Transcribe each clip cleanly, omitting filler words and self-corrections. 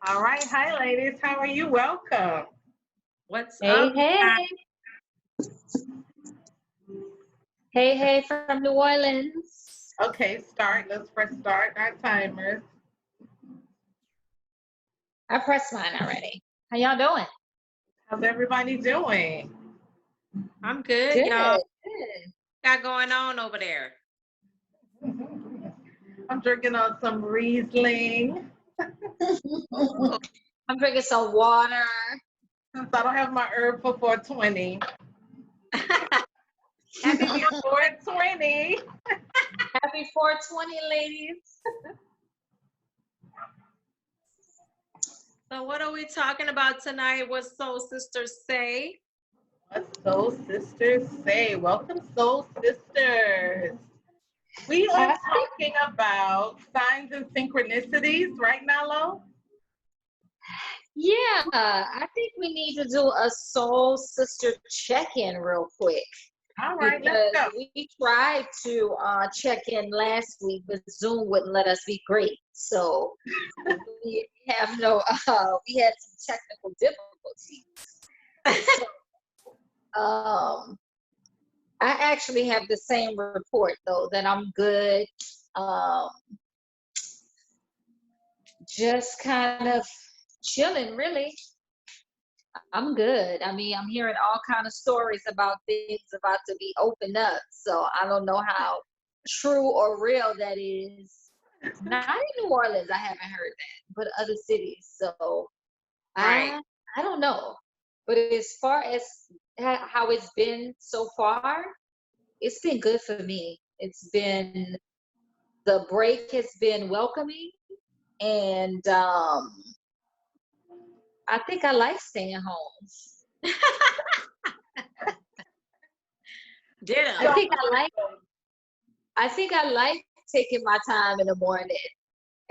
All right. Hi, ladies. How are you? Welcome. What's Hey, up? hey. Hey, hey from New Orleans. Okay, start. Let's press start our timers. I pressed mine already. How y'all doing? How's everybody doing? I'm good, Good. y'all. Good. Got going on over there? I'm drinking on some Riesling. I'm drinking some water. Since I don't have my herb for 420. Happy 420. Happy 420, ladies. So what are we talking about tonight? What Soul Sisters say? What Soul Sisters say? Welcome, Soul Sisters. We are talking about signs and synchronicities, right, Nalo? Yeah, I think we need to do a soul sister check-in real quick. All right, let's go. We tried to check in last week, but Zoom wouldn't let us be great. So we have we had some technical difficulties. So, I actually have the same report though, that I'm good. Just kind of chilling, really. I'm good. I mean, I'm hearing all kind of stories about things about to be opened up. So I don't know how true or real that is. Not in New Orleans, I haven't heard that, but other cities. So Right. I don't know. But as far as how it's been so far, it's been good for me. The break has been welcoming, and I think I like staying home. Ditto. I think I like taking my time in the morning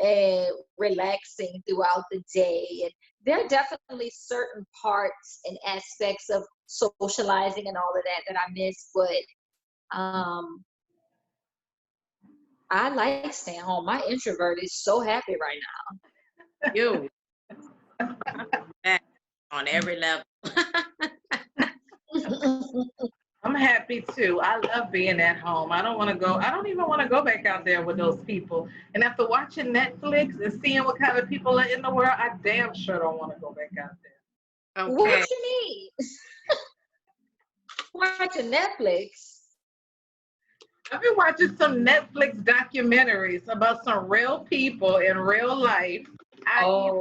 and relaxing throughout the day. And there are definitely certain parts and aspects of socializing and all of that I miss, but I like staying home. My introvert is so happy right now. You. On every level. I'm happy too. I love being at home. I don't even want to go back out there with those people. And after watching Netflix and seeing what kind of people are in the world, I damn sure don't want to go back out there. Okay. What you mean? Watching Netflix? I've been watching some Netflix documentaries about some real people in real life. I'm not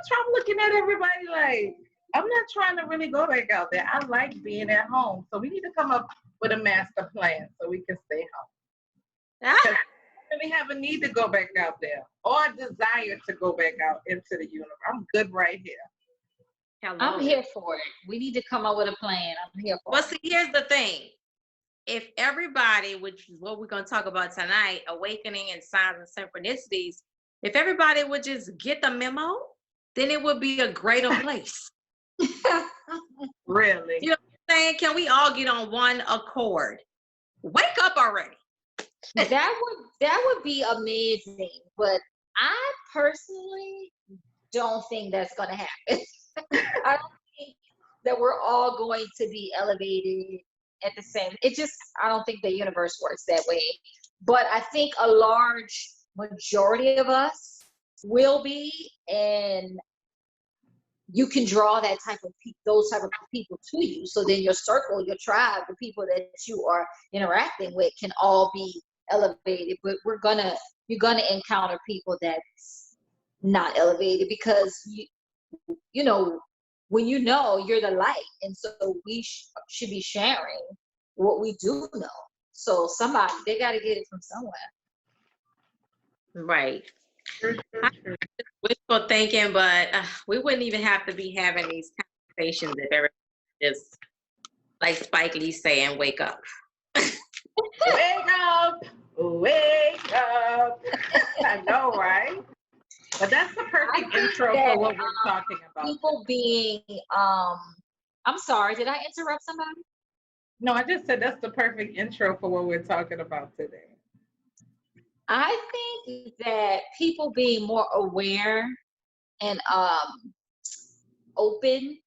trying looking at everybody like, I'm not trying to really go back out there. I like being at home. So we need to come up with a master plan so we can stay home. I don't really have a need to go back out there or a desire to go back out into the universe. I'm good right here. Hello. I'm here for it. We need to come up with a plan. I'm here for it. Well, see, here's the thing. If everybody, which is what we're going to talk about tonight, awakening and signs and synchronicities, if everybody would just get the memo, then it would be a greater place. Really? You know what I'm saying? Can we all get on one accord? Wake up already. That would be amazing, but I personally don't think that's going to happen. I don't think that we're all going to be elevated at the same. I don't think the universe works that way. But I think a large majority of us will be, and you can draw those type of people to you. So then your circle, your tribe, the people that you are interacting with can all be elevated. But you're gonna encounter people that's not elevated, because you know, when you're the light, and so we should be sharing what we do know. So they got to get it from somewhere. Right. Wishful thinking, but we wouldn't even have to be having these conversations if everybody just, like Spike Lee saying, wake up. Wake up! Wake up! I know, right? But that's the perfect intro for what we're talking about. People being, I'm sorry, did I interrupt somebody? No, I just said that's the perfect intro for what we're talking about today. I think that people being more aware and open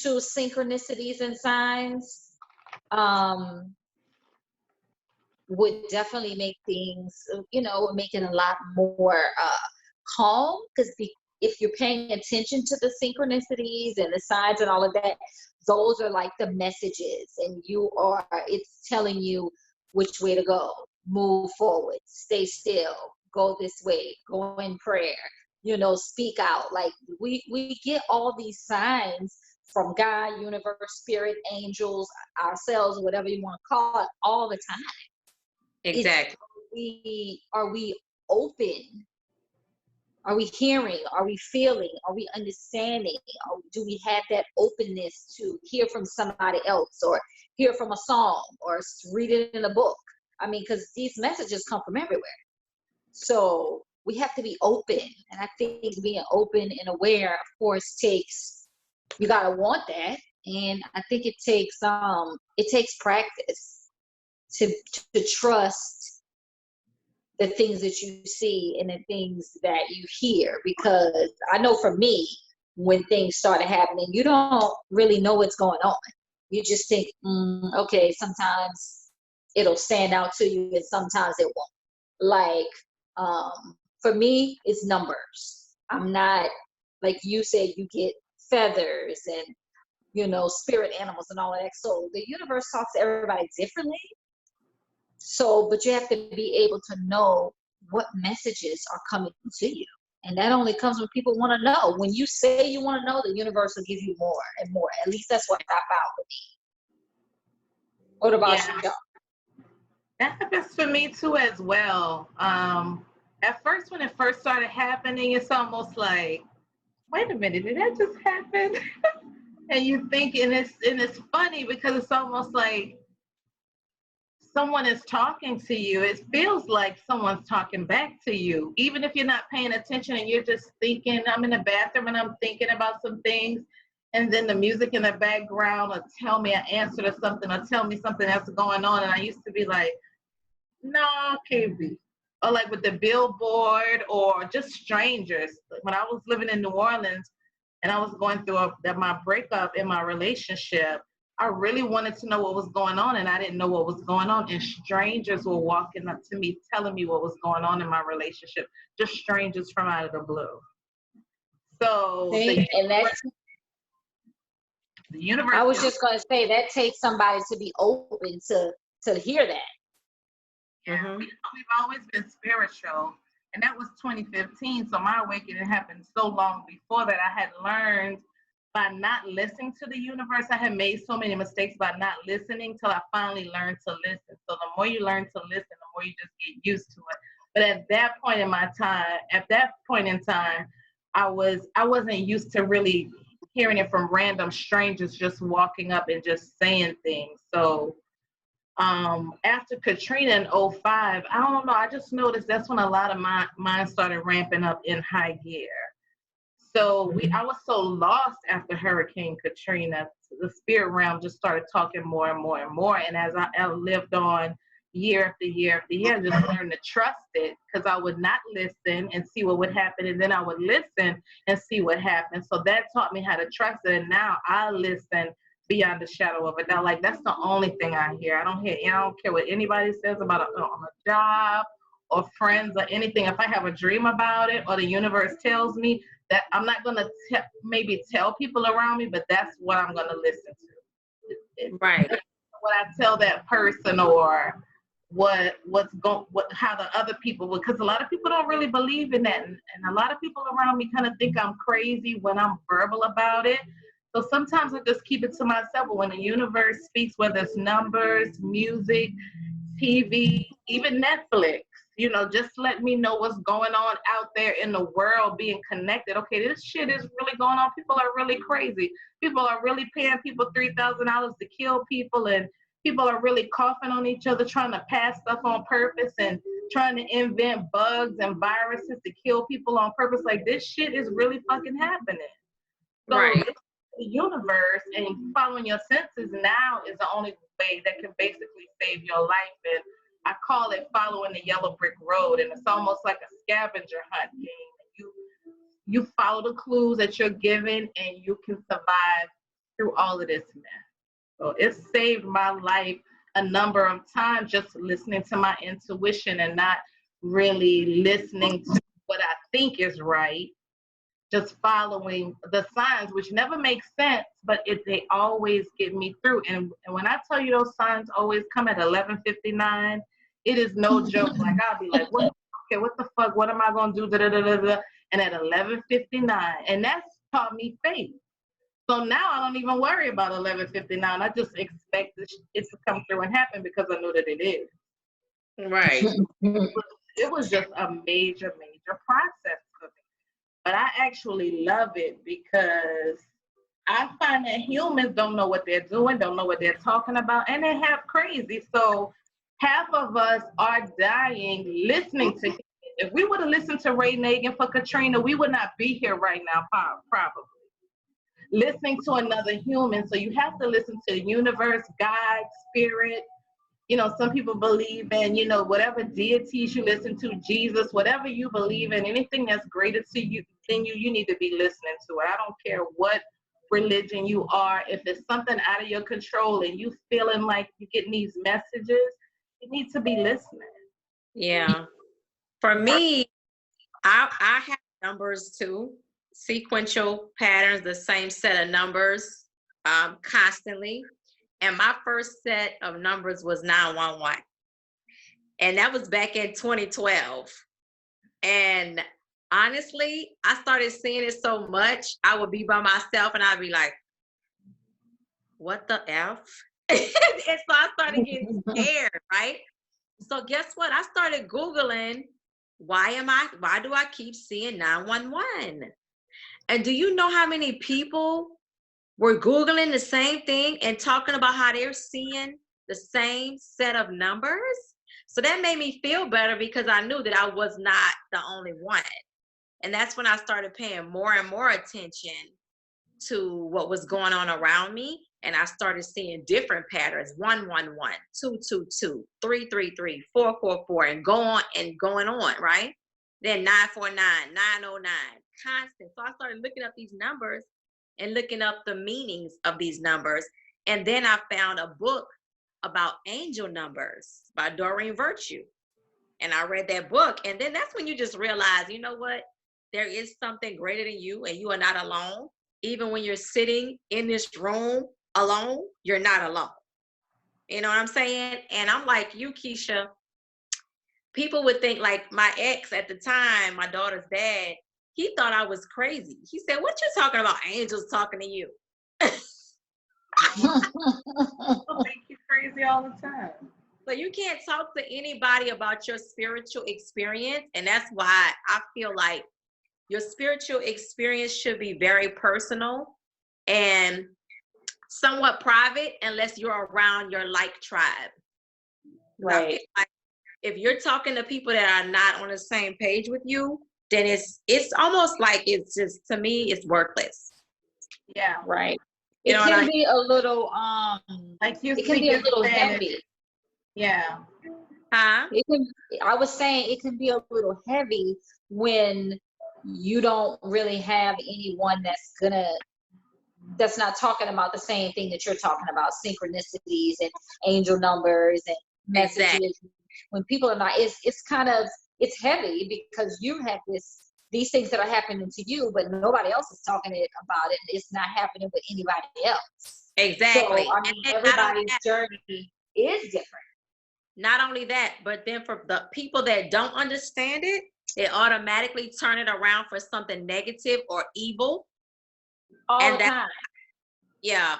to synchronicities and signs would definitely make things, make it a lot more calm. Because if you're paying attention to the synchronicities and the signs and all of that, those are like the messages, and it's telling you which way to go, move forward, stay still, go this way, go in prayer, speak out. Like we get all these signs from God, universe, spirit, angels, ourselves, whatever you want to call it, all the time. Exactly. Are we open? Are we hearing? Are we feeling? Are we understanding? Or do we have that openness to hear from somebody else, or hear from a song, or read it in a book? I mean, because these messages come from everywhere. So we have to be open. And I think being open and aware, of course, you got to want that. And I think it takes practice to trust the things that you see and the things that you hear. Because I know for me, when things started happening, you don't really know what's going on. You just think, okay, sometimes it'll stand out to you and sometimes it won't. Like, for me, it's numbers. I'm not, like you said, you get feathers and, spirit animals and all of that. So the universe talks to everybody differently. So, but you have to be able to know what messages are coming to you. And that only comes when people want to know. When you say you want to know, the universe will give you more and more. At least that's what I found with me. What about you? That happens for me too as well. At first, when it first started happening, it's almost like, wait a minute, did that just happen? And you think, and it's funny because it's almost like someone is talking to you. It feels like someone's talking back to you, even if you're not paying attention and you're just thinking. I'm in the bathroom and I'm thinking about some things, and then the music in the background will tell me an answer to something, or tell me something that's going on. And I used to be like, no, can't be. Or like with the billboard, or just strangers. When I was living in New Orleans and I was going through my breakup in my relationship, I really wanted to know what was going on, and I didn't know what was going on. And strangers were walking up to me, telling me what was going on in my relationship. Just strangers from out of the blue. So the universe. I was just going to say that takes somebody to be open to hear that. Yeah, we've always been spiritual, and that was 2015. So my awakening happened so long before that. I had learned by not listening to the universe. I had made so many mistakes by not listening till I finally learned to listen. So the more you learn to listen, the more you just get used to it. But at that point in time, I wasn't used to really hearing it from random strangers just walking up and just saying things. So after Katrina in 2005, I don't know, I just noticed that's when a lot of mine started ramping up in high gear. So I was so lost after Hurricane Katrina. The spirit realm just started talking more and more and more. And as I lived on year after year after year, I just learned to trust it, because I would not listen and see what would happen. And then I would listen and see what happened. So that taught me how to trust it. And now I listen beyond the shadow of a doubt. Like, that's the only thing I hear. I don't care what anybody says about a job or friends or anything. If I have a dream about it, or the universe tells me, that I'm not going to maybe tell people around me, but that's what I'm going to listen to. Right. What I tell that person, or how the other people would, because a lot of people don't really believe in that. And a lot of people around me kind of think I'm crazy when I'm verbal about it. So sometimes I just keep it to myself. But when the universe speaks, whether it's numbers, music, TV, even Netflix, just let me know what's going on out there in the world, being connected. Okay, this shit is really going on. People are really crazy. People are really paying people $3,000 to kill people, and people are really coughing on each other, trying to pass stuff on purpose, and trying to invent bugs and viruses to kill people on purpose. Like, this shit is really fucking happening. So right. The universe and following your senses now is the only way that can basically save your life. And I call it following the yellow brick road, and it's almost like a scavenger hunt game. You follow the clues that you're given, and you can survive through all of this mess. So it saved my life a number of times just listening to my intuition and not really listening to what I think is right, just following the signs, which never make sense, but they always get me through. And when I tell you those signs always come at 11:59, it is no joke. Like, I'll be like, what the fuck? What am I going to do? Da, da, da, da, da. And at 11:59, and that's taught me faith. So now I don't even worry about 11:59. I just expect it to come through and happen because I know that it is. Right. It was just a major, major process for me. But I actually love it because I find that humans don't know what they're doing, don't know what they're talking about, and they're half crazy. So half of us are dying listening to him. If we would have listened to Ray Nagin for Katrina, we would not be here right now, probably. Listening to another human. So you have to listen to the universe, God, spirit. Some people believe in, whatever deities you listen to, Jesus, whatever you believe in, anything that's greater to you than you need to be listening to it. I don't care what religion you are. If it's something out of your control and you feeling like you're getting these messages, you need to be listening. Yeah. For me, I have numbers too, sequential patterns, the same set of numbers constantly. And my first set of numbers was 911. And that was back in 2012. And honestly, I started seeing it so much, I would be by myself and I'd be like, what the F? And so I started getting scared, right? So guess what? I started Googling, why do I keep seeing 911? And do you know how many people were Googling the same thing and talking about how they're seeing the same set of numbers? So that made me feel better because I knew that I was not the only one. And that's when I started paying more and more attention to what was going on around me. And I started seeing different patterns, 111, 222, 333, 444, and going on, right? Then 949, 909, constant. So I started looking up these numbers and looking up the meanings of these numbers. And then I found a book about angel numbers by Doreen Virtue. And I read that book. And then that's when you just realize, you know what? There is something greater than you and you are not alone. Even when you're sitting in this room alone, you're not alone. You know what I'm saying? And I'm like you, Keisha. People would think, like my ex at the time, my daughter's dad, he thought I was crazy. He said, what you talking about? Angels talking to you. People think you crazy all the time. So you can't talk to anybody about your spiritual experience. And that's why I feel like your spiritual experience should be very personal and somewhat private unless you're around your like tribe. Right. Like if you're talking to people that are not on the same page with you, then it's almost like it's just, to me, it's worthless. Yeah. Right. You know it can be a little like you it can be a little heavy. Yeah. Huh? I was saying it can be a little heavy when you don't really have anyone that's not talking about the same thing that you're talking about, synchronicities and angel numbers and messages. Exactly. When people are not, it's heavy because you have these things that are happening to you, but nobody else is talking about it. It's not happening with anybody else. Exactly. So, I mean, everybody's journey is different. Not only that, but then for the people that don't understand it, they automatically turn it around for something negative or evil. All the time. Yeah.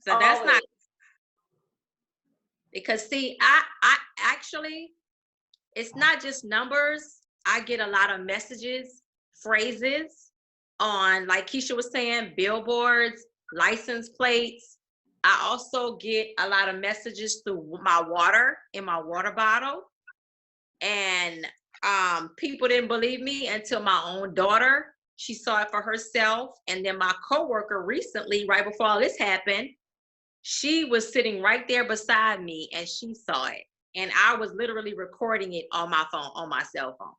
So always. That's not, because see, I actually, it's not just numbers. I get a lot of messages, phrases on, like Keisha was saying, billboards, license plates. I also get a lot of messages through my water, in my water bottle. And people didn't believe me until my own daughter, she saw it for herself. And then my coworker recently, right before all this happened, she was sitting right there beside me and she saw it. and I was literally recording it on my phone, on my cell phone.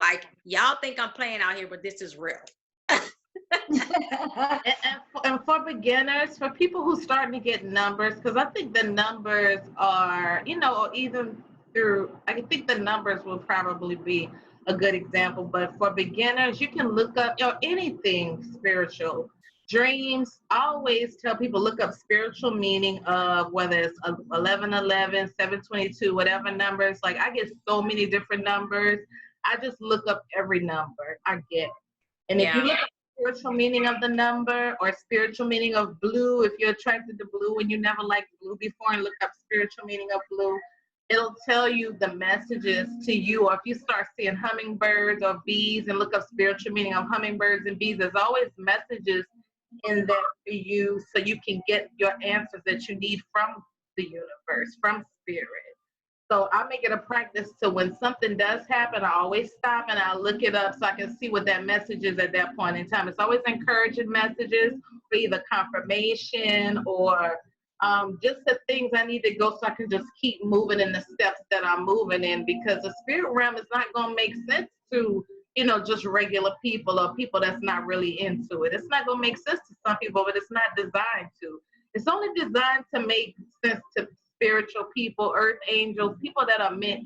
Like, y'all think I'm playing out here, but this is real. And for beginners, for people who starting to get numbers, because I think the numbers are, you know, even through, I think the numbers will probably be a good example, but for beginners, you can look up, you know, anything spiritual. Dreams, I always tell people look up spiritual meaning of whether it's 1111, 722, whatever numbers. Like, I get so many different numbers. I just look up every number I get. And if you look up spiritual meaning of the number or spiritual meaning of blue, if you're attracted to blue and you never liked blue before, and look up spiritual meaning of blue, it'll tell you the messages to you. Or if you start seeing hummingbirds or bees and look up spiritual meaning of hummingbirds and bees, there's always messages in there for you, so you can get your answers that you need from the universe, from spirit. So I make it a practice to, when something does happen, I always stop and I look it up so I can see what that message is at that point in time. It's always encouraging messages, or either confirmation, or just the things I need to go so I can just keep moving in the steps that I'm moving in, because the spirit realm is not going to make sense to, you know, just regular people or people that's not really into it. It's not going to make sense to some people, but it's not designed to. It's only designed to make sense to spiritual people, earth angels, people that are meant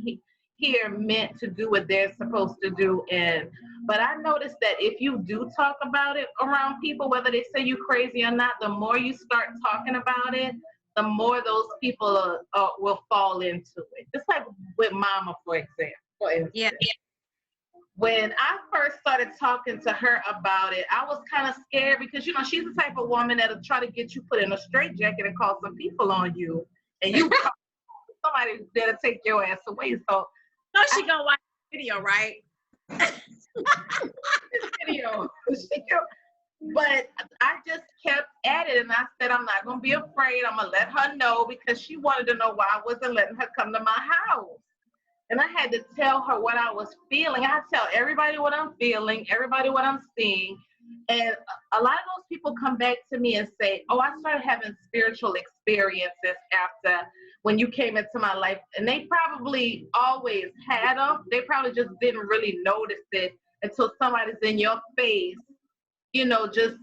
to do what they're supposed to do. But I noticed that if you do talk about it around people, whether they say you crazy or not, the more you start talking about it, the more those people will fall into it. Just like with Mama, for example. Yeah. When I first started talking to her about it, I was kind of scared because, you know, she's the type of woman that'll try to get you put in a straitjacket and call some people on you. And you somebody there to take your ass away. So no, she gonna watch the video, right? This video. But I just kept at it, and I said, I'm not gonna be afraid. I'm gonna let her know, because she wanted to know why I wasn't letting her come to my house. And I had to tell her what I was feeling. I tell everybody what I'm feeling, everybody what I'm seeing. And a lot of those people come back to me and say, oh, I started having spiritual experiences after when you came into my life. And they probably always had them. They probably just didn't really notice it until somebody's in your face, you know, just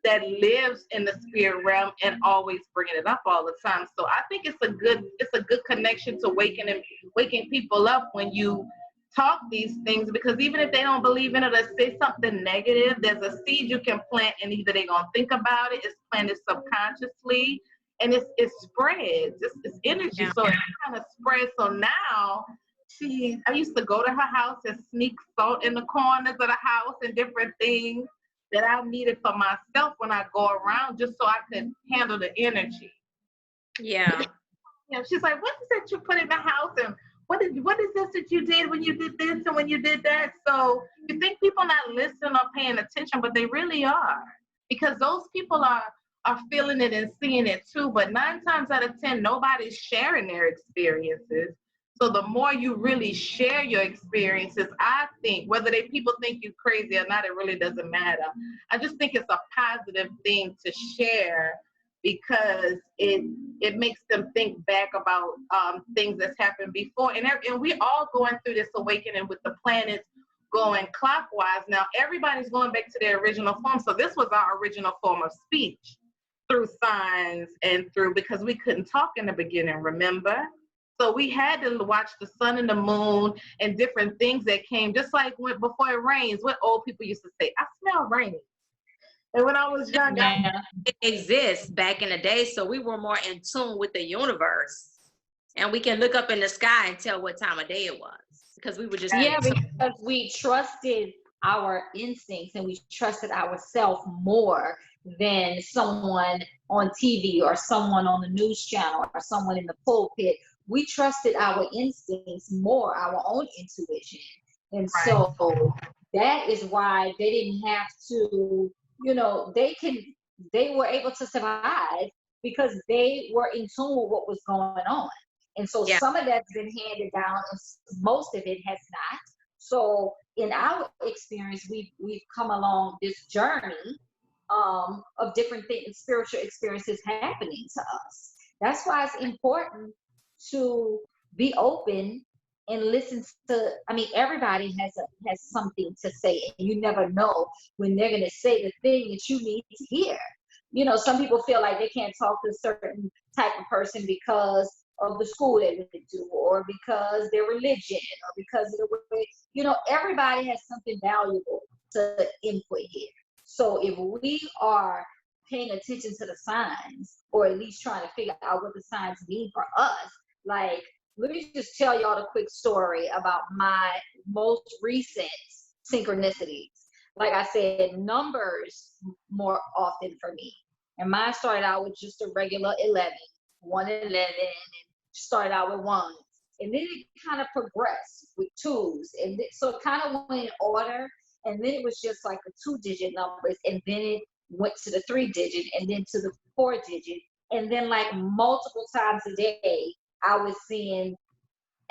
that lives in the spirit realm and always bringing it up all the time. So I think it's a good connection to waking people up when you talk these things, because even if they don't believe in it or say something negative, there's a seed you can plant, and either they're gonna think about it, it's planted subconsciously, and it spreads. It's energy, yeah. So it kind of spreads. So now I used to go to her house and sneak salt in the corners of the house and different things that I needed for myself when I go around, just so I could handle the energy. Yeah. Yeah. She's like, what is that you put in the house, and what is this that you did when you did this and when you did that? So you think people not listening or paying attention, but they really are, because those people are feeling it and seeing it too. But 9 times out of 10, nobody's sharing their experiences. So the more you really share your experiences, I think, whether people think you crazy or not, it really doesn't matter. I just think it's a positive thing to share, because it makes them think back about things that's happened before. And we all going through this awakening with the planets going clockwise. Now, everybody's going back to their original form. So this was our original form of speech through signs and because we couldn't talk in the beginning, remember? So we had to watch the sun and the moon and different things that came, just like before it rains, what old people used to say, I smell rain. And when I was young, it exists back in the day, so we were more in tune with the universe, and we can look up in the sky and tell what time of day it was, because we were just because we trusted our instincts and we trusted ourselves more than someone on TV or someone on the news channel or someone in the pulpit. We trusted our instincts more, our own intuition, and so that is why they didn't have to. You know, they were able to survive because they were in tune with what was going on. And so some of that's been handed down and most of it has not. So in our experience, we've come along this journey of different things, spiritual experiences happening to us. That's why it's important to be open and listen to, I mean, everybody has something to say, and you never know when they're going to say the thing that you need to hear. You know, some people feel like they can't talk to a certain type of person because of the school they went to, or because their religion, or because of the way, you know, everybody has something valuable to input here. So if we are paying attention to the signs, or at least trying to figure out what the signs mean for us, like, let me just tell y'all a quick story about my most recent synchronicities. Like I said, numbers more often for me. And mine started out with just a regular 11, 111, and started out with ones. And then it kind of progressed with twos. And so it kind of went in order. And then it was just like the 2-digit numbers. And then it went to the 3-digit, and then to the 4-digit. And then like multiple times a day, I was seeing,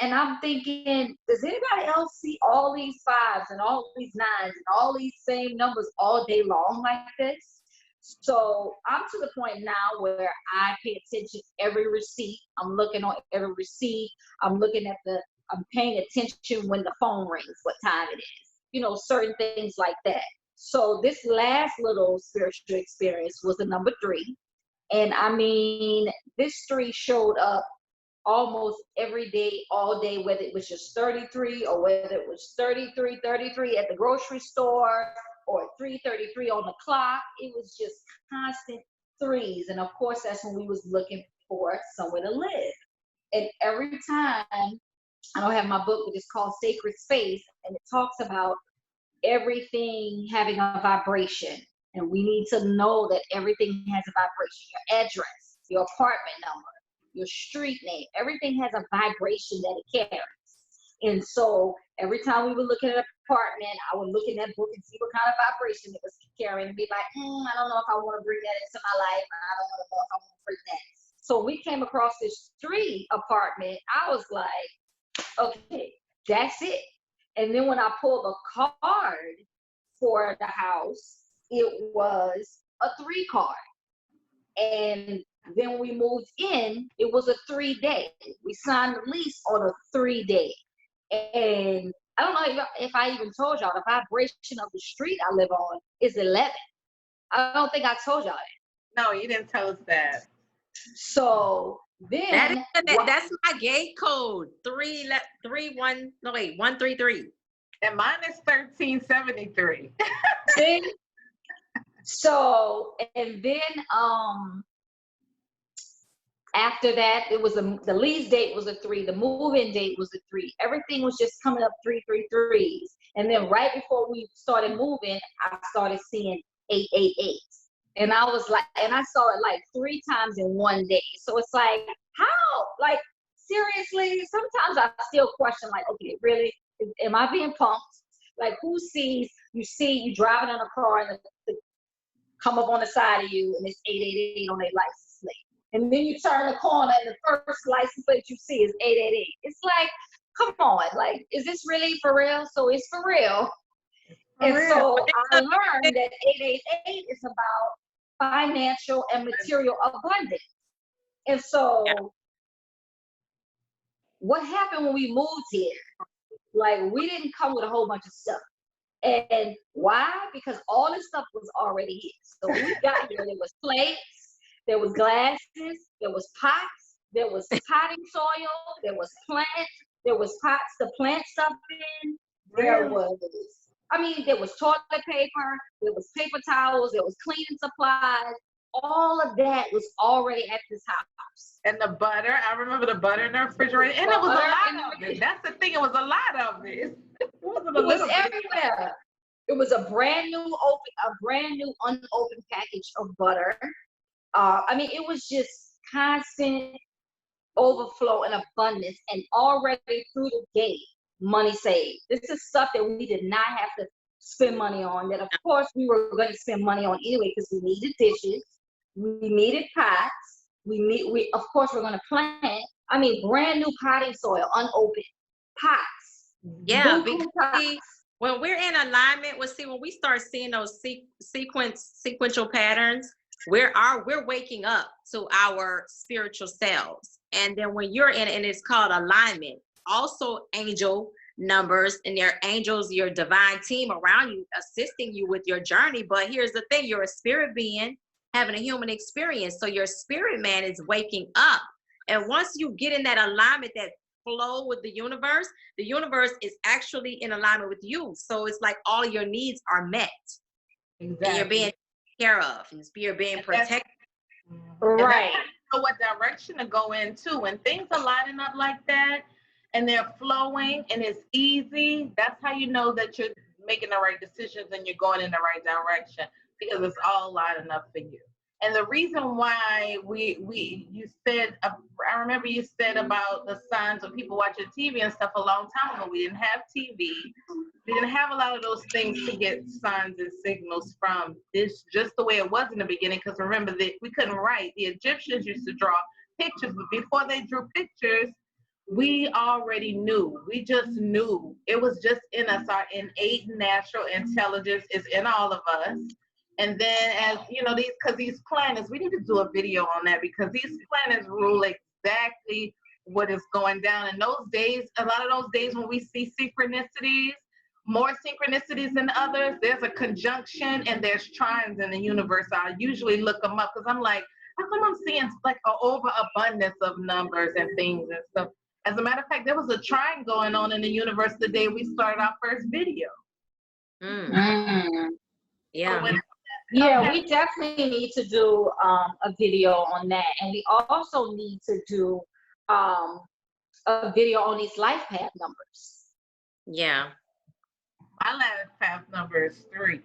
and I'm thinking, does anybody else see all these 5s and all these 9s and all these same numbers all day long like this? So I'm to the point now where I pay attention to every receipt. I'm looking on every receipt. I'm paying attention when the phone rings, what time it is, you know, certain things like that. So this last little spiritual experience was the number 3. And I mean, this 3 showed up almost every day, all day, whether it was just 33 or whether it was 33 at the grocery store or 3:33 on the clock. It was just constant 3s. And of course, that's when we was looking for somewhere to live. And every time, I don't have my book, but it's called Sacred Space, and it talks about everything having a vibration. And we need to know that everything has a vibration. Your address, your apartment number, your street name, everything has a vibration that it carries. And so every time we were looking at an apartment, I would look in that book and see what kind of vibration it was carrying and be like, I don't know if I want to bring that into my life. I don't know if I want to bring that. So we came across this 3 apartment. I was like, okay, that's it. And then when I pulled the card for the house, it was a 3 card. And then when we moved in, it was a 3-day. We signed the lease on a 3-day. And I don't know if I even told y'all, the vibration of the street I live on is 11. I don't think I told y'all that. No, you didn't tell us that. So then that's my gate code. 133. And mine is 1373. See? So, and then after that, it was the lease date was a 3, the move-in date was a 3. Everything was just coming up 333s. And then right before we started moving, I started seeing 888. And I was like, and I saw it like 3 times in one day. So it's like, how? Like, seriously? Sometimes I still question, like, okay, really? Am I being punked? Like, who sees, you driving in a car and the come up on the side of you and it's 888 on their license plate. And then you turn the corner and the first license plate you see is 888. It's like, come on, like, is this really for real? So it's for real. So I learned that 888 is about financial and material abundance. And so what happened when we moved here? Like, we didn't come with a whole bunch of stuff. And why? Because all this stuff was already here. So when we got here, there was plates, there was glasses, there was pots, there was potting soil, there was plants, there was pots to plant stuff in. There was toilet paper, there was paper towels, there was cleaning supplies. All of that was already at this house. And the butter, I remember the butter in the refrigerator, and it was a lot of it. That's the thing, it was a lot of it. It was everywhere. It was a brand new unopened package of butter. It was just constant overflow and abundance, and already through the gate, money saved. This is stuff that we did not have to spend money on, that of course we were going to spend money on anyway, because we needed dishes, we needed pots, of course we're going to plant. Brand new potting soil, unopened pots. Yeah, because when we're in alignment, when we start seeing those sequential patterns, we're waking up to our spiritual selves. And then when you're in, and it's called alignment, also angel numbers, and their angels, your divine team around you, assisting you with your journey. But here's the thing, you're a spirit being having a human experience. So your spirit man is waking up. And once you get in that alignment, that flow with the universe is actually in alignment with you. So it's like all your needs are met. Exactly. And you're being taken care of, and you're being protected. Right. Know what direction to go into. When things are lining up like that and they're flowing and it's easy, that's how you know that you're making the right decisions and you're going in the right direction, because it's all lining up for you. And the reason why you said, I remember you said about the signs of people watching TV and stuff a long time ago. We didn't have TV. We didn't have a lot of those things to get signs and signals from. It's just the way it was in the beginning, because remember that we couldn't write. The Egyptians used to draw pictures, but before they drew pictures, we already knew. We just knew. It was just in us. Our innate natural intelligence is in all of us. And then, as you know, these planets, we need to do a video on that, because these planets rule exactly what is going down. In those days, a lot of those days when we see synchronicities, more synchronicities than others, there's a conjunction and there's trines in the universe. I usually look them up, because I'm like, how come I'm seeing like an overabundance of numbers and things and stuff? As a matter of fact, there was a trine going on in the universe the day we started our first video. Yeah. So yeah, we definitely need to do a video on that. And we also need to do a video on these life path numbers. Yeah. My life path number is 3.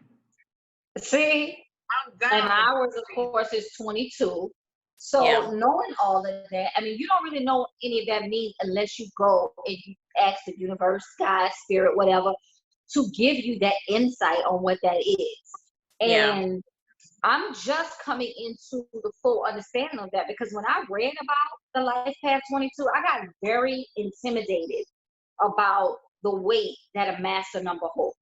See? I'm down. And ours, of course, is 22. So knowing all of that, I mean, you don't really know any of that means unless you go and you ask the universe, God, spirit, whatever, to give you that insight on what that is. And I'm just coming into the full understanding of that, because when I read about the life path 22, I got very intimidated about the weight that a master number holds.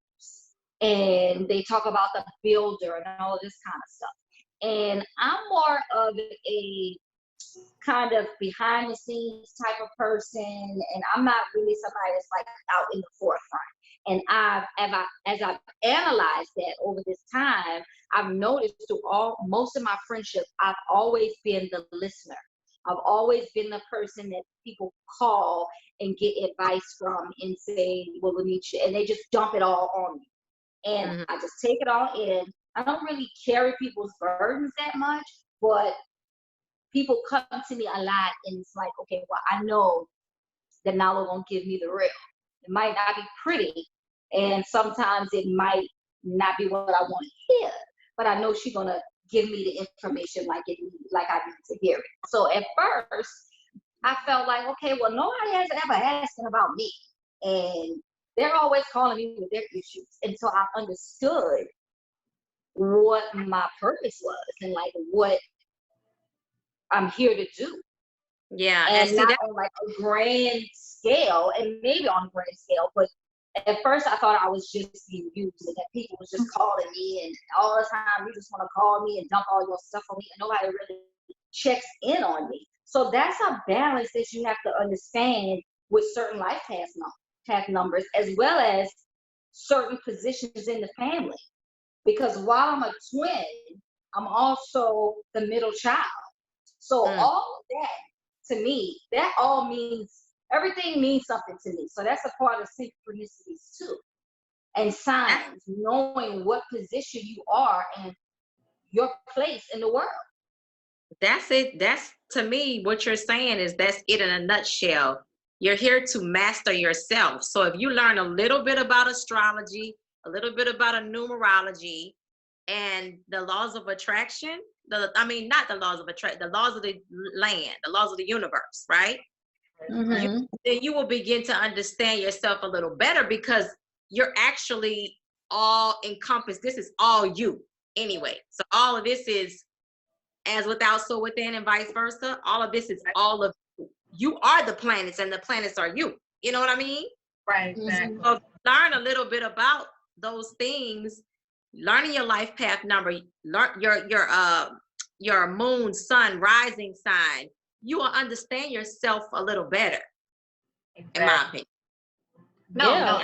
And they talk about the builder and all this kind of stuff. And I'm more of a kind of behind the scenes type of person, and I'm not really somebody that's like out in the forefront. And as I've analyzed that over this time, I've noticed through most of my friendships, I've always been the listener. I've always been the person that people call and get advice from and say, well, Lanisha, and they just dump it all on me. And I just take it all in. I don't really carry people's burdens that much, but people come to me a lot, and it's like, okay, well, I know that Nalo won't give me the real. It might not be pretty, and sometimes it might not be what I want to hear, but I know she's gonna give me the information like I need to hear it. So at first, I felt like, okay, well, nobody has ever asking about me, and they're always calling me with their issues, and so I understood what my purpose was and like what I'm here to do. Yeah, and not on like a grand scale, and maybe on a grand scale, but at first I thought I was just being used, and that people was just calling me, and all the time you just want to call me and dump all your stuff on me, and nobody really checks in on me. So that's a balance that you have to understand with certain life path numbers, as well as certain positions in the family. Because while I'm a twin, I'm also the middle child. So all of that, to me, that all means, everything means something to me. So that's a part of synchronicities too. And signs, knowing what position you are and your place in the world. That's it. That's, to me, what you're saying is that's it in a nutshell. You're here to master yourself. So if you learn a little bit about astrology, a little bit about numerology, and the laws of attraction, not the laws of attraction, the laws of the land, the laws of the universe, right? Then you will begin to understand yourself a little better, because you're actually all encompassed. This is all you anyway. So all of this is as without, so within, and vice versa. All of this is all of you. You are the planets, and the planets are you. You know what I mean? Right, exactly. So learn a little bit about those things. Learning your life path number, learn your moon, sun, rising sign, you will understand yourself a little better, Exactly. in my opinion. No,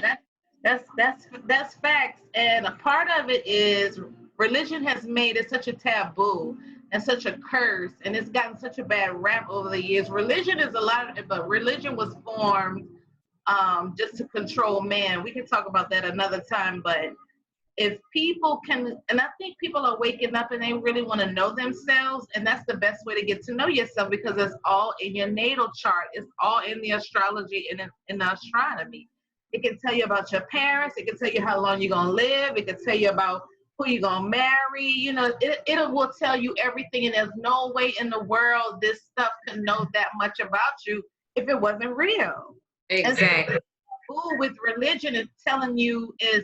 that's facts. And a part of it is religion has made it such a taboo and such a curse, and it's gotten such a bad rap over the years. Religion is a lot of it, but religion was formed just to control man. We can talk about that another time, but if people can, and I think people are waking up and they really want to know themselves, and that's the best way to get to know yourself, because it's all in your natal chart. It's all in the astrology and in the astronomy. It can tell you about your parents. It can tell you how long you're going to live. It can tell you about who you're going to marry. You know, it will tell you everything, and there's no way in the world this stuff can know that much about you if it wasn't real. Exactly. And with religion is telling you is,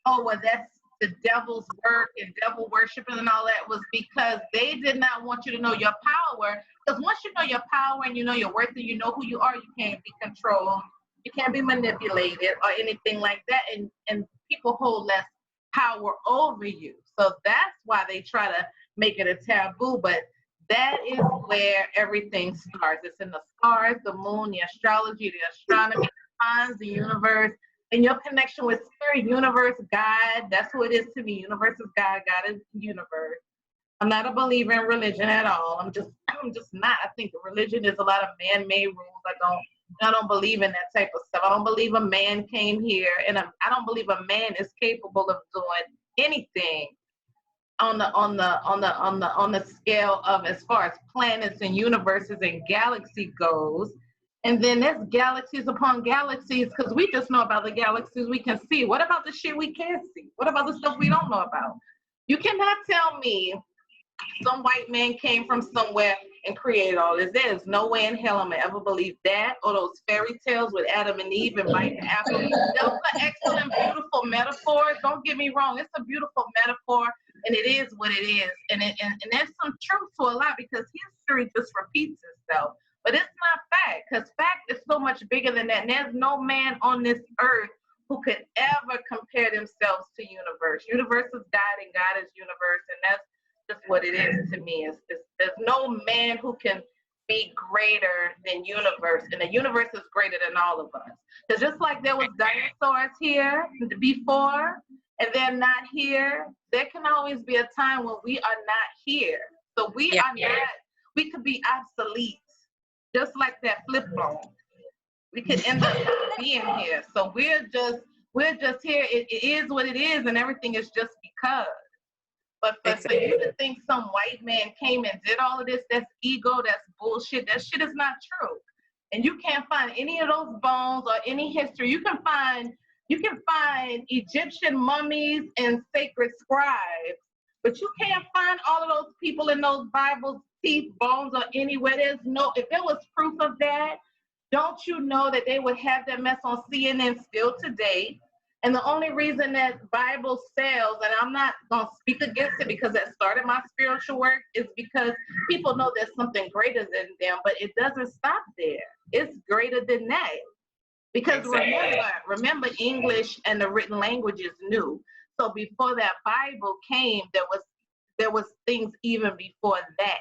oh, well, that's the devil's work and devil worshiping and all that, was because they did not want you to know your power. Because once you know your power and you know your worth and you know who you are, you can't be controlled, you can't be manipulated or anything like that. And people hold less power over you. So that's why they try to make it a taboo. But that is where everything starts. It's in the stars, the moon, the astrology, the astronomy, the signs, the universe, and your connection with spirit, universe, God. That's who it is to me. Universe is God. God is universe. I'm not a believer in religion at all. I'm just not. I think religion is a lot of man-made rules. I don't believe in that type of stuff. I don't believe a man came here, and I don't believe a man is capable of doing anything on the scale of as far as planets and universes and galaxy goes. And then there's galaxies upon galaxies, because we just know about the galaxies we can see. What about the shit we can't see? What about the stuff we don't know about? You cannot tell me some white man came from somewhere and created all this. There's no way in hell I'm gonna ever believe that, or those fairy tales with Adam and Eve and biting the apple. Those are excellent, beautiful metaphors. Don't get me wrong. It's a beautiful metaphor, and it is what it is. And there's some truth to a lot, because history just repeats itself. But it's not fact, because fact is so much bigger than that. And there's no man on this earth who could ever compare themselves to universe. Universe is God and God is universe. And that's just what it is to me. There's no man who can be greater than universe. And the universe is greater than all of us. Because just like there was dinosaurs here before, and they're not here, there can always be a time when we are not here. So we are not, we could be obsolete. Just like that flip phone, we could end up being here. So we're just here. It is what it is, and everything is just because. But for you to think some white man came and did all of this, that's ego, that's bullshit. That shit is not true. And you can't find any of those bones or any history. You can find Egyptian mummies and sacred scribes, but you can't find all of those people in those Bibles, teeth, bones, or anywhere. If there was proof of that, don't you know that they would have that mess on CNN still today? And the only reason that Bible sells, and I'm not going to speak against it because that started my spiritual work, is because people know there's something greater than them, but it doesn't stop there. It's greater than that. Because remember, English and the written language is new. So before that Bible came, there was things even before that.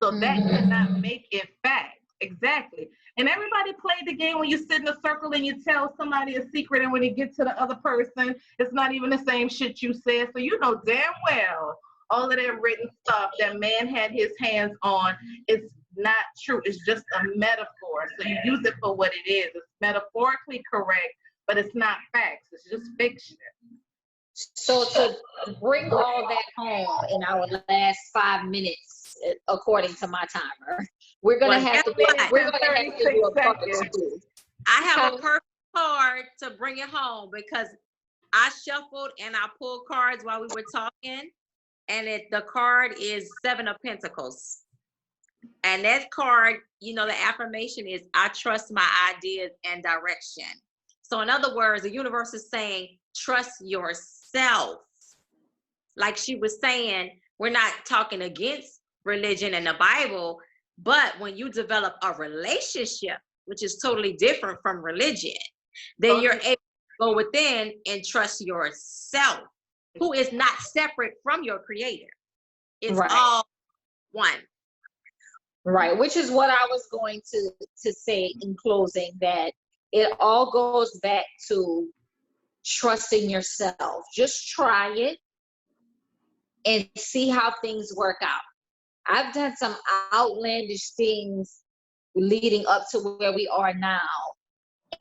So that cannot make it fact. Exactly. And everybody played the game when you sit in a circle and you tell somebody a secret, and when you get to the other person, it's not even the same shit you said. So you know damn well all of that written stuff that man had his hands on is not true. It's just a metaphor. So you use it for what it is. It's metaphorically correct, but it's not facts. It's just fiction. So to bring all that home in our last 5 minutes, according to my timer, we're gonna have to do a part 2. I have a perfect card to bring it home, because I shuffled and I pulled cards while we were talking, and the card is 7 of Pentacles. And that card, the affirmation is, I trust my ideas and direction. So in other words, the universe is saying, trust yourself. Like she was saying, we're not talking against religion and the Bible, but when you develop a relationship, which is totally different from religion, then you're able to go within and trust yourself, who is not separate from your creator. It's all one. Right, which is what I was going to say in closing, that it all goes back to trusting yourself. Just try it and see how things work out. I've done some outlandish things leading up to where we are now.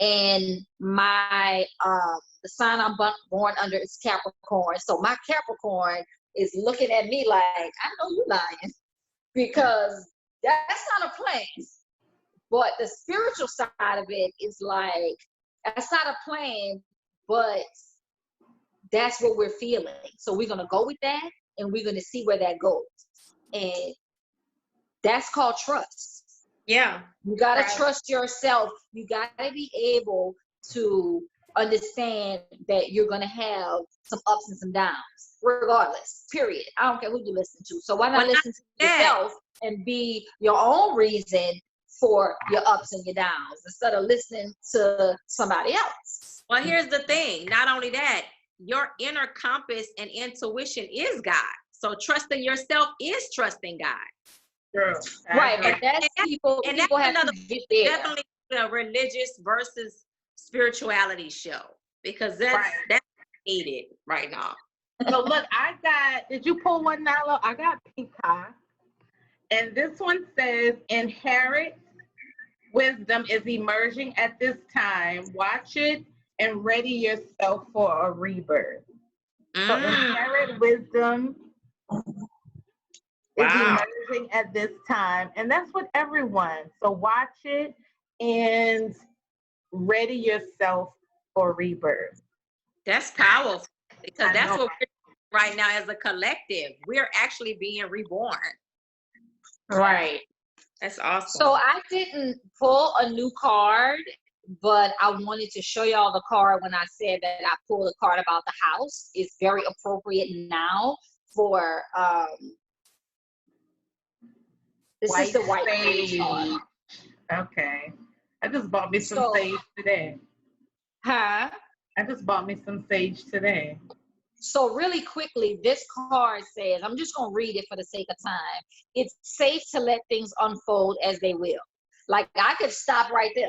And my the sign I'm born under is Capricorn. So my Capricorn is looking at me like, I know you lying, because that's not a plan. But the spiritual side of it is like, that's not a plan, but that's what we're feeling. So we're gonna go with that, and we're gonna see where that goes. And that's called trust. Yeah. You got to trust yourself. You got to be able to understand that you're going to have some ups and some downs, regardless, period. I don't care who you listen to. So why not listen to yourself and be your own reason for your ups and your downs instead of listening to somebody else? Well, here's the thing. Not only that, your inner compass and intuition is God. So trusting yourself is trusting God. True. Right, but that's people have another, to get there. definitely a religious versus spirituality show, because that's needed right now. So look, did you pull one, Nalo? I got Peacock. And this one says, inherit wisdom is emerging at this time. Watch it and ready yourself for a rebirth. So inherit wisdom is emerging at this time, and that's with everyone. So watch it and ready yourself for rebirth. That's powerful, because that's what we're doing right now as a collective. We're actually being reborn. Right. That's awesome. So I didn't pull a new card, but I wanted to show y'all the card when I said that I pulled a card about the house. It's very appropriate now for this is the white sage card. Okay. I just bought me some sage today. Huh? I just bought me some sage today. So really quickly, this card says, I'm just going to read it for the sake of time. It's safe to let things unfold as they will. Like, I could stop right there,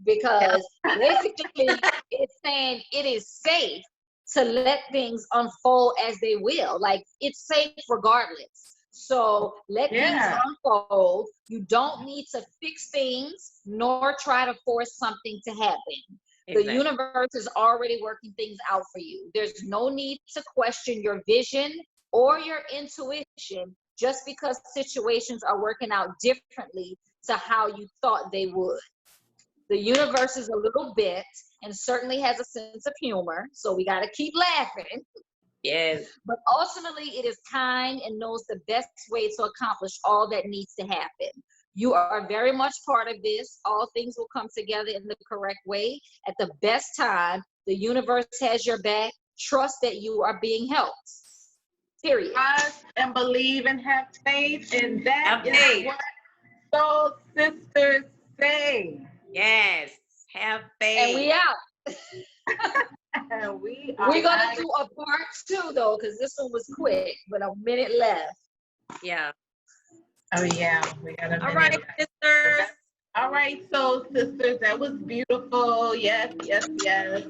because basically it's saying it is safe to let things unfold as they will. Like, it's safe regardless. So let things unfold. You don't need to fix things nor try to force something to happen. Exactly. The universe is already working things out for you. There's no need to question your vision or your intuition just because situations are working out differently to how you thought they would. The universe is a little bit and certainly has a sense of humor, so we got to keep laughing. Yes. But ultimately, it is kind and knows the best way to accomplish all that needs to happen. You are very much part of this. All things will come together in the correct way at the best time. The universe has your back. Trust that you are being helped. Period. Trust and believe and have faith, and that is what Soul Sisters say. Yes, have faith. And we out. We're gonna do a part 2 though, because this one was quick, but a minute left. Yeah. Oh yeah, we got a minute. All right, sisters. All right, Soul Sisters, that was beautiful. Yes, yes, yes.